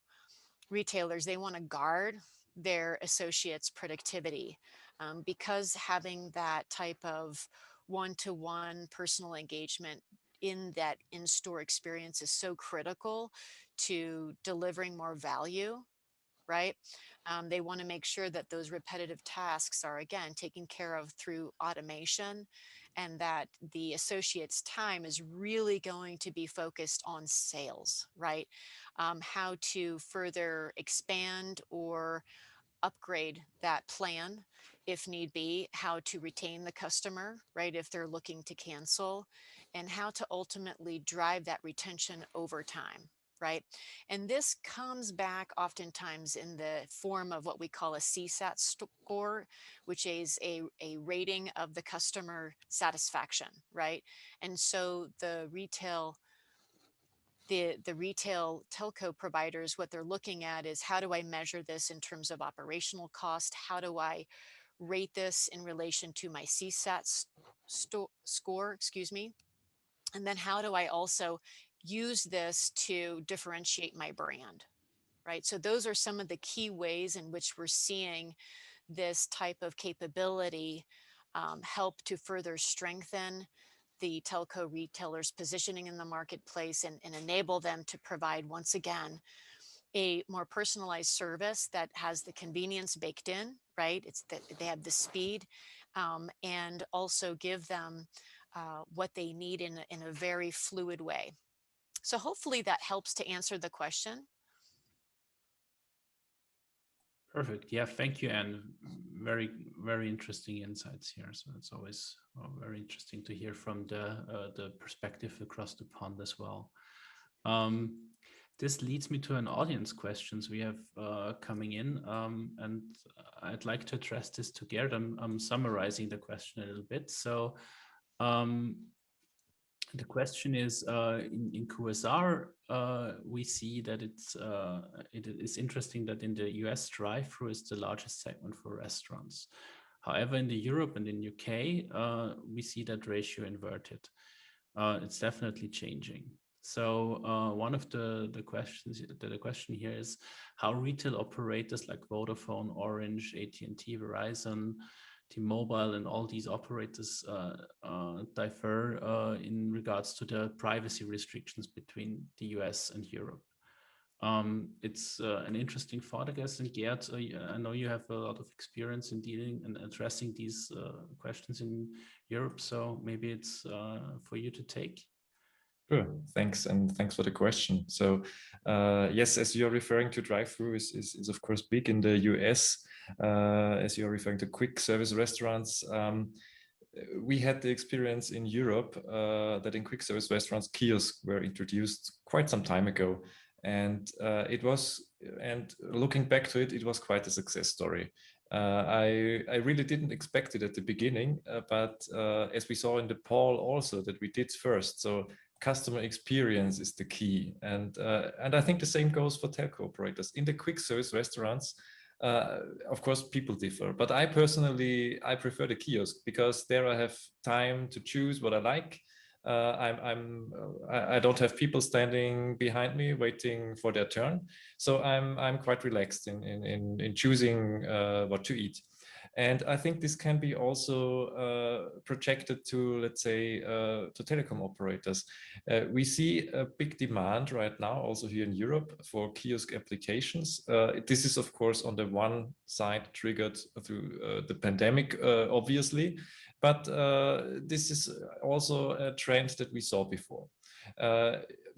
retailers, they want to guard their associates' productivity because having that type of one-to-one personal engagement in that in-store experience is so critical to delivering more value, right? They want to make sure that those repetitive tasks are, again, taken care of through automation and that the associate's time is really going to be focused on sales, right? How to further expand or upgrade that plan if need be, how to retain the customer, right, if they're looking to cancel, and how to ultimately drive that retention over time, right? And this comes back oftentimes in the form of what we call a CSAT score, which is a rating of the customer satisfaction, right? And so the retail the retail telco providers, what they're looking at is, how do I measure this in terms of operational cost? How do I rate this in relation to my CSAT score, excuse me? And then how do I also use this to differentiate my brand, right? So those are some of the key ways in which we're seeing this type of capability help to further strengthen the telco retailers' positioning in the marketplace, and enable them to provide, once again, a more personalized service that has the convenience baked in, right? It's that they have the speed, and also give them what they need in a very fluid way. So hopefully that helps to answer the question. Perfect. Yeah, thank you, and very, very interesting insights here. So it's always very interesting to hear from the perspective across the pond as well. This leads me to an audience questions we have coming in, and I'd like to address this together. I'm summarizing the question a little bit. So the question is, in QSR, we see that it is interesting that in the US, drive-through is the largest segment for restaurants. However, in the Europe and in UK, we see that ratio inverted. It's definitely changing. So one of the questions, the question here is how retail operators like Vodafone, Orange, AT&T, Verizon, T-Mobile, and all these operators differ in regards to the privacy restrictions between the US and Europe. It's an interesting thought, I guess. And Gerd, I know you have a lot of experience in dealing and addressing these questions in Europe, so maybe it's for you to take. Sure, thanks, and thanks for the question. So yes, as you're referring to, drive-through is of course big in the US. As you're referring to quick service restaurants, we had the experience in Europe that in quick service restaurants, kiosks were introduced quite some time ago. And looking back to it, it was quite a success story. I really didn't expect it at the beginning, but as we saw in the poll also that we did first, so customer experience is the key, and I think the same goes for telco operators. In the quick service restaurants, of course, people differ, but I personally prefer the kiosk because there I have time to choose what I like. I don't have people standing behind me waiting for their turn, so I'm quite relaxed in choosing what to eat. And I think this can be also projected to, let's say, to telecom operators. We see a big demand right now, also here in Europe, for kiosk applications. This is, of course, on the one side triggered through the pandemic, obviously, but this is also a trend that we saw before.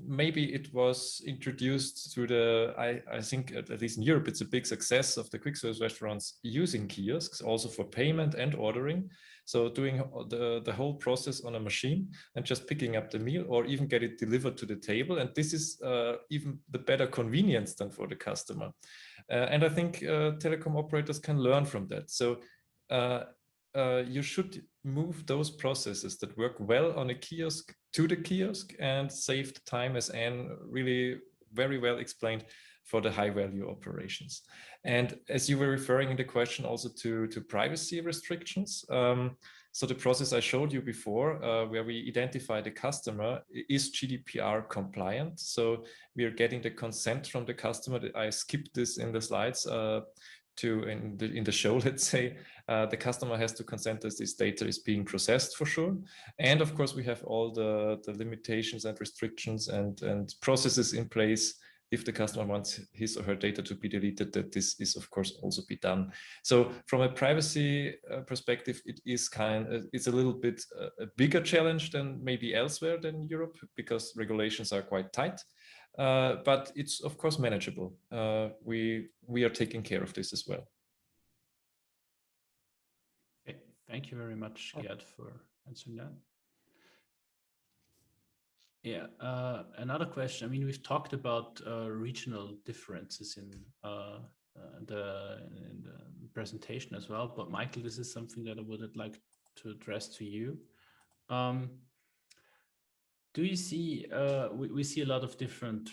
Maybe it was introduced through the, I think at least in Europe, it's a big success of the quick service restaurants using kiosks also for payment and ordering. So doing the whole process on a machine and just picking up the meal or even get it delivered to the table. And this is even the better convenience than for the customer. And I think telecom operators can learn from that. So you should move those processes that work well on a kiosk to the kiosk and save the time, as Anne really very well explained, for the high value operations. And as you were referring in the question also to privacy restrictions, so the process I showed you before, where we identify the customer, is GDPR compliant. So we are getting the consent from the customer. I skipped this in the slides. In the show, let's say, the customer has to consent that this data is being processed for sure. And of course, we have all the limitations and restrictions and processes in place if the customer wants his or her data to be deleted, that this is of course also be done. So from a privacy perspective, it's a little bit a bigger challenge than maybe elsewhere than Europe, because regulations are quite tight. But it's of course manageable. We are taking care of this as well. Okay. Thank you very much, Gerd, for answering that. Yeah, another question. I mean, we've talked about regional differences in the presentation as well, but Michael, this is something that I would like to address to you. Do you see, we see a lot of different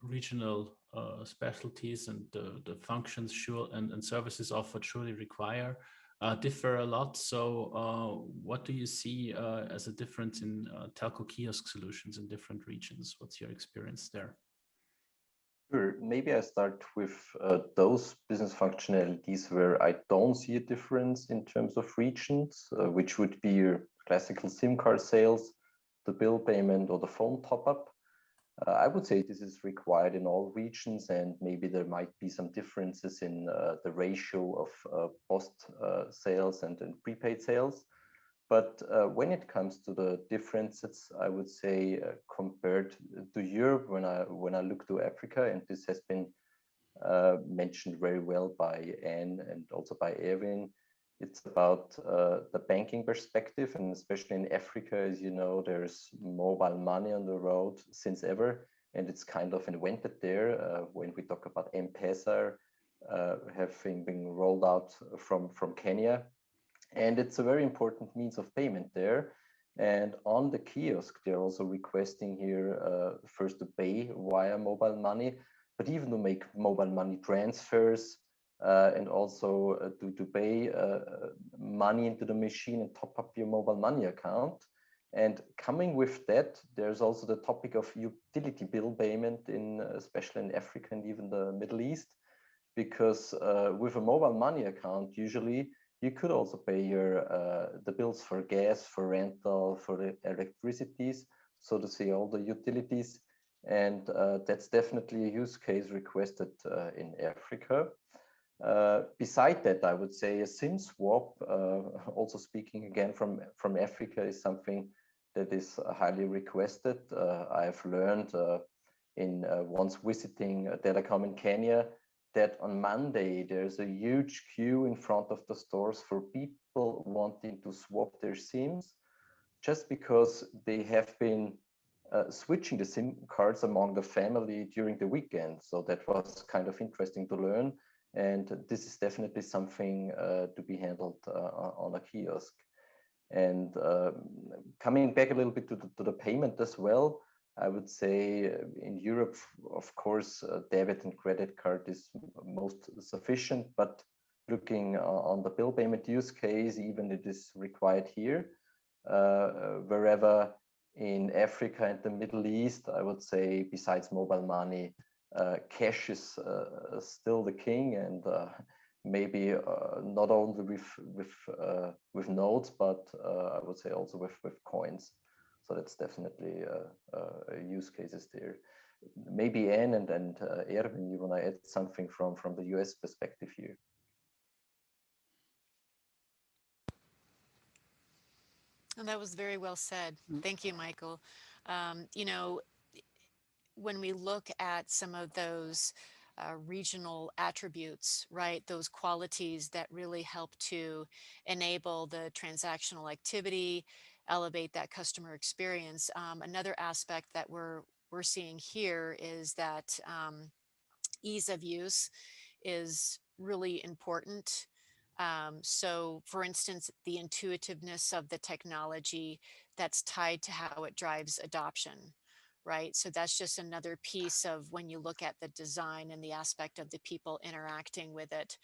regional specialties, and the functions sure and services offered surely differ a lot. So what do you see as a difference in telco kiosk solutions in different regions? What's your experience there? Sure. Maybe I start with those business functionalities where I don't see a difference in terms of regions, which would be your classical SIM card sales, the bill payment, or the phone top-up. I would say this is required in all regions, and maybe there might be some differences in the ratio of post sales and prepaid sales. But when it comes to the differences, I would say compared to Europe, when I look to Africa, and this has been mentioned very well by Anne and also by Erwin, it's about the banking perspective, and especially in Africa, as you know, there's mobile money on the road since ever, and it's kind of invented there. When we talk about M-Pesa having been rolled out from Kenya, and it's a very important means of payment there. And on the kiosk, they're also requesting here first to pay via mobile money, but even to make mobile money transfers, and also to pay money into the machine and top up your mobile money account. And coming with that, there's also the topic of utility bill payment, especially in Africa and even the Middle East, because with a mobile money account, usually you could also pay the bills for gas, for rental, for the electricities, so to say, all the utilities. And that's definitely a use case requested in Africa. Beside that, I would say a SIM swap, also speaking again from Africa, is something that is highly requested. I've learned once visiting a telecom in Kenya that on Monday there's a huge queue in front of the stores for people wanting to swap their SIMs, just because they have been switching the SIM cards among the family during the weekend. So that was kind of interesting to learn. And this is definitely something to be handled on a kiosk. And coming back a little bit to the payment as well, I would say in Europe, of course, debit and credit card is most sufficient, but looking on the bill payment use case, even it is required here. Wherever in Africa and the Middle East, I would say besides mobile money, cash is still the king, and maybe not only with notes, but I would say also with coins. So that's definitely use cases there. Maybe Anne and Erwin, you want to add something from the US perspective here? And that was very well said. Thank you, Michael. You know, when we look at some of those regional attributes, right, those qualities that really help to enable the transactional activity, elevate that customer experience. Another aspect that we're seeing here is that ease of use is really important. So for instance, the intuitiveness of the technology that's tied to how it drives adoption, right? So that's just another piece of when you look at the design and the aspect of the people interacting with it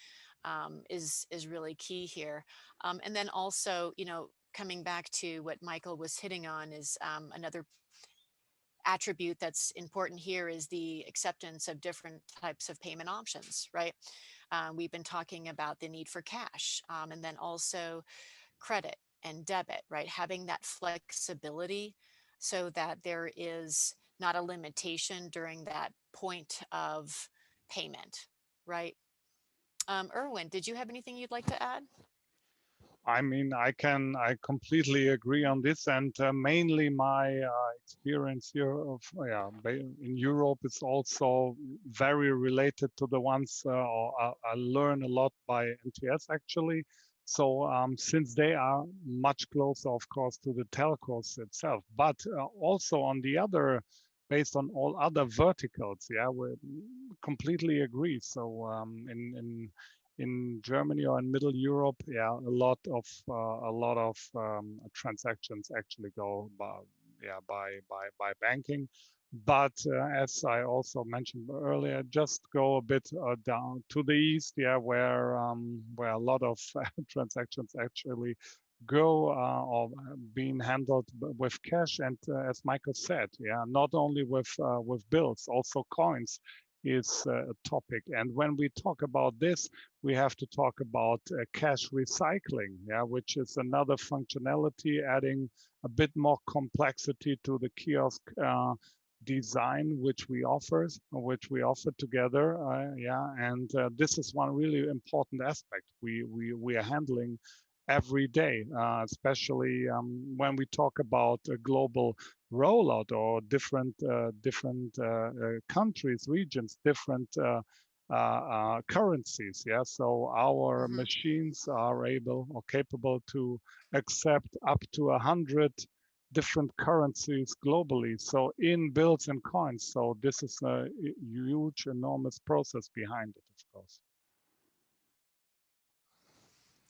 is really key here. And then also, you know, coming back to what Michael was hitting on is another attribute that's important here is the acceptance of different types of payment options, right? We've been talking about the need for cash, and then also credit and debit, right? Having that flexibility so that there is not a limitation during that point of payment, right? Erwin, did you have anything you'd like to add? I mean, I completely agree on this, and mainly my experience here in Europe is also very related to the ones I learn a lot by NTS actually. So since they are much closer, of course, to the telcos itself, but also on the other, based on all other verticals, yeah, we completely agree. So in Germany or in Middle Europe, yeah, a lot of transactions actually go by banking. But as I also mentioned earlier, just go a bit down to the east, where a lot of transactions actually go or being handled with cash, and as Michael said, not only with bills, also coins is a topic. And when we talk about this, we have to talk about cash recycling, which is another functionality adding a bit more complexity to the kiosk design which we offer together. And this is one really important aspect we are handling every day, especially when we talk about a global rollout or different countries, regions, different currencies. So our machines are able or capable to accept up to 100 different currencies globally, so in bills and coins. So this is a huge, enormous process behind it, of course.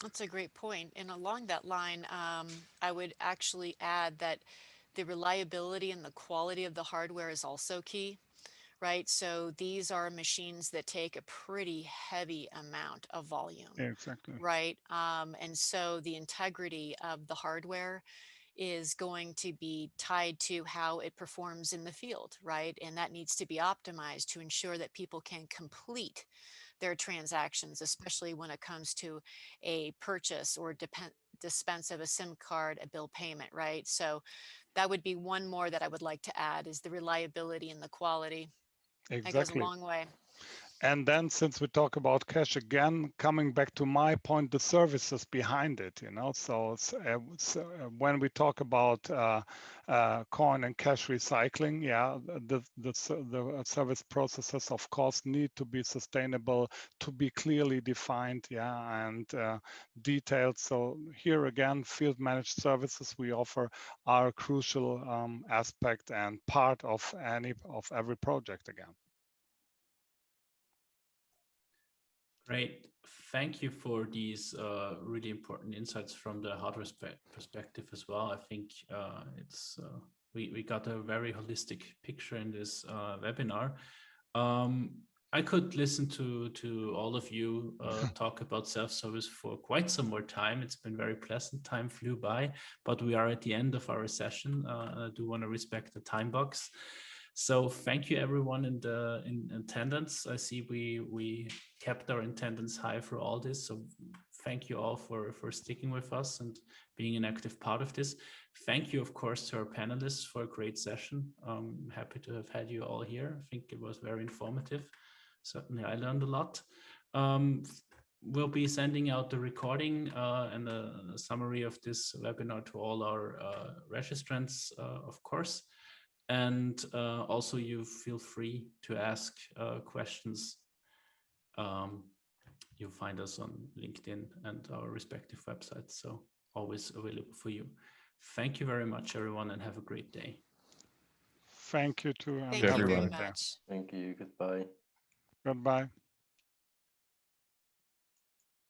That's a great point. And along that line, I would actually add that the reliability and the quality of the hardware is also key, right? So these are machines that take a pretty heavy amount of volume. Exactly. Right. And so the integrity of the hardware is going to be tied to how it performs in the field, right? And that needs to be optimized to ensure that people can complete their transactions, especially when it comes to a purchase or dispense of a SIM card, a bill payment, right? So that would be one more that I would like to add, is the reliability and the quality. Exactly. That goes a long way. And then, since we talk about cash again, coming back to my point, the services behind it, so when we talk about coin and cash recycling, the service processes, of course, need to be sustainable, to be clearly defined, and detailed. So here again, field managed services we offer are a crucial aspect and part of every project again. Great. Thank you for these really important insights from the hardware perspective as well. I think we got a very holistic picture in this webinar. I could listen to all of you talk about self-service for quite some more time. It's been very pleasant. Time flew by, but we are at the end of our session. I do want to respect the time box. So thank you everyone in attendance. I see we kept our attendance high for all this. So thank you all for sticking with us and being an active part of this. Thank you, of course, to our panelists for a great session. I'm happy to have had you all here. I think it was very informative. Certainly I learned a lot. We'll be sending out the recording and a summary of this webinar to all our registrants, of course. And also you feel free to ask questions. You'll find us on LinkedIn and our respective websites, so always available for you. Thank you very much, everyone, and have a great day. Thank you to Thank you everyone. very much. Thank you. Goodbye. Goodbye.